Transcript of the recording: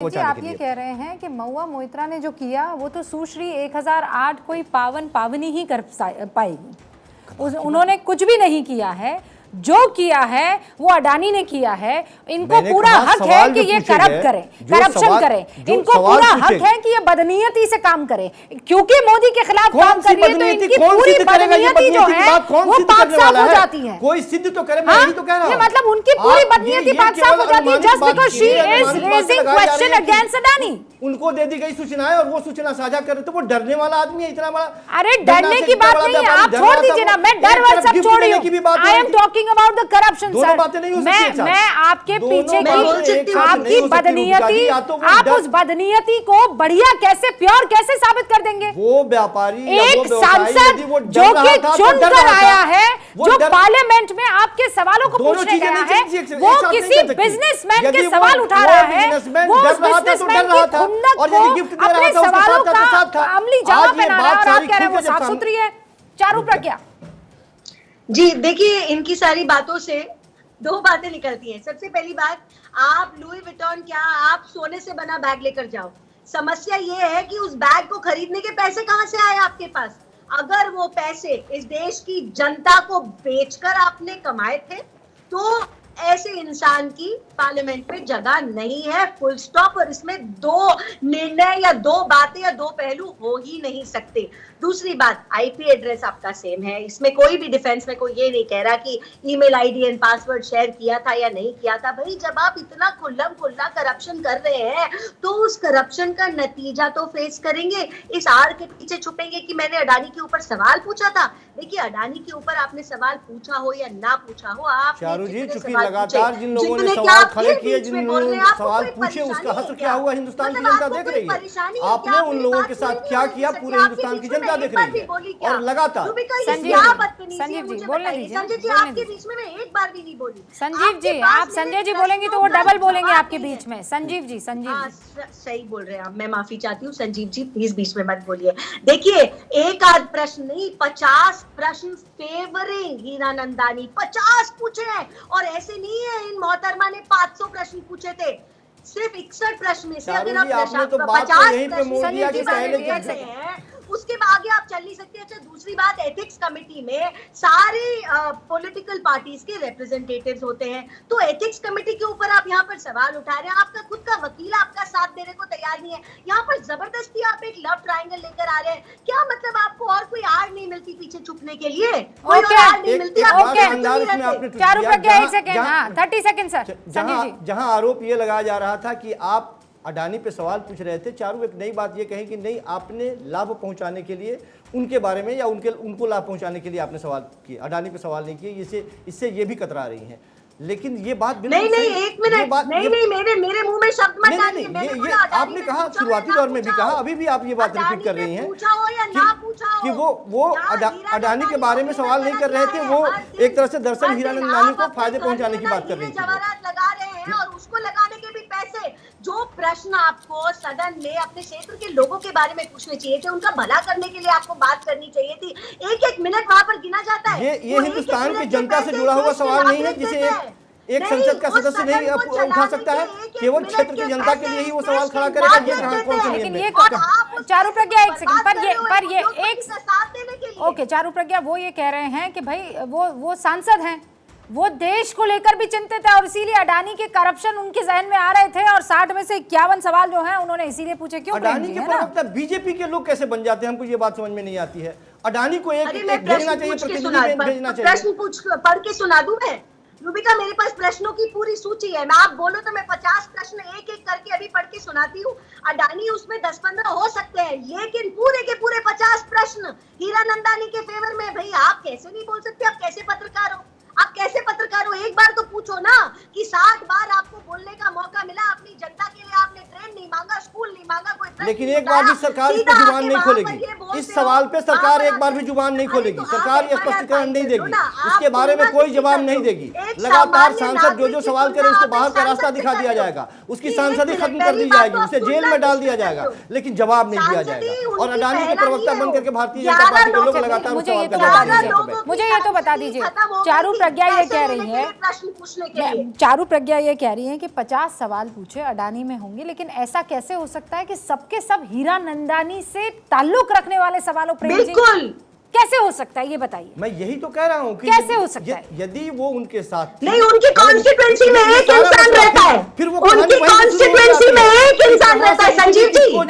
जी, आप ये कह रहे हैं कि महुआ मोइत्रा ने जो किया वो तो सुश्री 1008 कोई पावनी ही कर पाएगी। उन्होंने कुछ भी नहीं किया है, जो किया है वो अडानी ने किया है। इनको पूरा हक है कि ये करप्शन करें, इनको पूरा हक है कि ये बदनीयती से काम करें, क्योंकि मोदी के खिलाफ काम कर रही है तो इनकी पूरी बदनीयती जो है वो पाक साफ हो जाती है। कोई सिद्ध तो करे, मैं यही तो कह रहा हूं। मतलब उनकी पूरी बदनीयती पाक साफ हो जाती है just because she is raising question against Adani. उनको दे दी गई सूचनाएं और वो सूचना साझा कर रहे, तो वो डरने वाला आदमी है इतना बड़ा। अरे डरने की बात नहीं है, आप छोड़ दीजिए ना, मैं डर वर सब छोड़ी हूं। I am talking about the corruption sir. मैं आपके पीछे की आपकी बदनीयती, आप उस बदनीयती को बढ़िया कैसे, प्योर कैसे साबित कर देंगे? वो व्यापारी एक सांसद जो कि चुनकर आया है, जो पार्लियामेंट में आपके सवालों को पूछने गया है, वो किसी बिजनेसमैन के सवाल उठा रहा है, वो उस बिजनेसमैन की खुंदक को अपने सवालों का अमली जवाब बना रहा है और आप कह रहे हैं वो साफ सुथरी है। चारू प्रज्ञा जी, देखिए इनकी सारी बातों से दो बातें निकलती हैं। सबसे पहली बात, आप लुई विटॉन क्या आप सोने से बना बैग लेकर जाओ, समस्या ये है कि उस बैग को खरीदने के पैसे कहां से आए आपके पास? अगर वो पैसे इस देश की जनता को बेचकर आपने कमाए थे तो ऐसे इंसान की पार्लियामेंट में जगह नहीं है, फुल स्टॉप। और इसमें दो निर्णय या दो बातें या दो पहलू हो ही नहीं सकते। दूसरी बात, आईपी एड्रेस आपका सेम है, इसमें कोई भी डिफेंस में कोई ये नहीं कह रहा कि email ID and password share किया था या नहीं किया था। भाई जब आप इतना खुल्लम खुल्ला करप्शन कर रहे हैं तो उस करप्शन का नतीजा तो फेस करेंगे। इस आड़ के पीछे छुपेंगे कि मैंने अडानी के ऊपर सवाल पूछा था। देखिए अडानी के ऊपर आपने सवाल पूछा हो या ना पूछा हो, आप लगातार जिन लोगों ने सवाल खड़े किए, जिन लोगों ने सवाल पूछे, उसका हश्र क्या हुआ हिंदुस्तान की जनता देख रही है। आपने उन लोगों के साथ क्या किया पूरे हिंदुस्तान की जनता देख रही है। और लगातार संजीव जी बोलने दीजिए। संजय जी आपके बीच में मैं एक बार भी नहीं बोली। संजीव जी, आप संजय जी बोलेंगे तो वो डबल बोलेंगे आपके बीच में। संजीव जी, संजीव सही बोल रहे हैं आप, मैं माफी चाहती हूँ। संजीव जी प्लीज बीच में मत बोलिए। देखिए एक आध प्रश्न नहीं, 50 प्रश्न फेवरिंग हीरा नंदानी 50 पूछे हैं। और ऐसे नहीं है इन मोहतरमा ने 500 प्रश्न पूछे थे, सिर्फ 61 प्रश्न में से अगर आप 50 प्रश्न उसके आगे आप चल नहीं सकते। अच्छा दूसरी बात, एथिक्स कमेटी में सारे पॉलिटिकल पार्टीज के रिप्रेजेंटेटिव्स होते हैं, तो एथिक्स कमेटी के ऊपर आप यहाँ पर सवाल उठा रहे हैं। आपका खुद का वकील आपका साथ देने को तैयार नहीं है। यहाँ पर जबरदस्ती आप एक लव ट्रायंगल लेकर आ रहे हैं। क्या मतलब आपको और कोई आड़ नहीं मिलती पीछे छुपने के लिए? कोई और आड़ नहीं मिलती? चारू प्रज्ञा एक सेकंड, 30 सेकंड सर। जहां आरोप ये लगाया जा रहा था कि आप अडानी पे सवाल पूछ रहे थे, चारू एक नई बात ये कही कि नहीं, आपने लाभ पहुंचाने के लिए उनके बारे में या उनको लाभ पहुंचाने के लिए आपने सवाल किए, अडानी पे सवाल नहीं किए। इससे ये भी कतरा रही हैं। लेकिन ये बात नहीं, एक मिनट, नहीं, मेरे मुंह में शब्द मत डालिए। ये आपने कहा, शुरुआती दौर में भी कहा, अभी भी आप ये बात रिपीट कर रही हैं कि वो अडानी के बारे में सवाल नहीं कर रहे थे, वो एक तरह से दरअसल हीरा नंदानी को फायदे पहुंचाने की बात कर रही थी। लगा रहे हैं और उसको लगाने के भी पैसे। जो प्रश्न आपको सदन में अपने क्षेत्र के लोगों के बारे में पूछने चाहिए थे, उनका भला करने के लिए आपको बात करनी चाहिए थी, एक मिनट वहां पर गिना जाता है। ये हिंदुस्तान की जनता से जुड़ा हुआ सवाल नहीं है जिसे एक संसद का सदस्य नहीं उठा सकता है। केवल क्षेत्र की जनता के लिए ही वो सवाल खड़ा करेगा। ये कौन सा नियम है? चारू प्रज्ञा एक सेकंड, पर ये एक ओके चारू प्रज्ञा वो ये कह रहे हैं कि भाई वो सांसद हैं, वो देश को लेकर भी चिंतित है और इसीलिए अडानी के करप्शन उनके जहन में आ रहे थे और 60 में से 51 सवाल जो हैं उन्होंने इसीलिए पूछे। क्यों अडानी के प्रवक्ता बीजेपी के लोग कैसे बन जाते हैं, हमको ये बात समझ में नहीं आती है। अडानी को एक भेजना चाहिए, प्रतिनिधि भेजना चाहिए। प्रश्न पूछ पढ़ के सुना दूं मैं? रूबिका मेरे पास प्रश्नों की पूरी सूची है, मैं आप बोलो तो मैं 50 प्रश्न एक एक करके अभी पढ़ के सुनाती हूँ। अडानी उसमें 10-15 हो सकते हैं, लेकिन पूरे के पूरे 50 प्रश्न हीरा नंदानी के फेवर में। भाई आप कैसे नहीं बोल सकते? आप कैसे पत्रकार हो? आप कैसे पत्रकार हो? एक बार तो पूछो ना कि 60 बार आपको बोलने का मौका मिला, अपनी जनता के लिए आपने ट्रेन नहीं मांगा, स्कूल नहीं मांगा, कोई लेकिन एक बार भी सरकार इस पर जुबान नहीं खोलेगी। बोलते इस हो? सवाल पे सरकार आप एक बार भी अगर- जुबान नहीं अरे खोलेगी, तो आप सरकार ये FIR स्पष्टीकरण नहीं फाइल देगी, करो ना, आप इसके बारे में तुलना कोई की जवाब कर नहीं दो। देगी। एक लगातार सामान्य सांसद जो नागरिक की सवाल करे तुलना उसको आप बाहर एक का रास्ता सांसद से दिखा कर दिया रहे हो। जाएगा, उसकी कि एक सांसदी मिनट, खत्म कर पहली दी बात जाएगी, तो आप उसे जेल तुलना में डाल किससे दिया कर जाएगा, रहे हो? लेकिन जवाब नहीं दिया सांसदी जाएगा। और उनकी अडानी के पहला प्रवक्ता ही है बन वो। करके भारतीय 11 जनता पार्टी के लोग लोगों लगातार मुझे सवाल ये तो करने बता लगे हैं दीजिए, यहाँ पे। मुझे ये तो बता दीजिए, चारू प्रज्ञा ये कह रही है, प्रश्न पूछने के लिए चारू प्रज्ञा ये कह रही है कि 50 सवाल पूछे अडानी में होंगे, लेकिन ऐसा कैसे हो सकता है कि सबके सब हीरा नंदानी से ताल्लुक रखने वाले सवालों प्रेम जी बिल्कुल कैसे हो सकता है, ये बताइए। मैं यही तो कह रहा हूँ कि कैसे हो सकता है? यदि वो उनके साथ नहीं, उनकी कॉन्स्टिट्यूएंसी में ये एक सारा इंसान मसला रहता है, फिर वो उनकी कहानी वहीं से शुरू हो कॉन्स्टिट्यूएंसी जाती में है। एक इंसान कहाँ रहता से है संजीव जी। किसको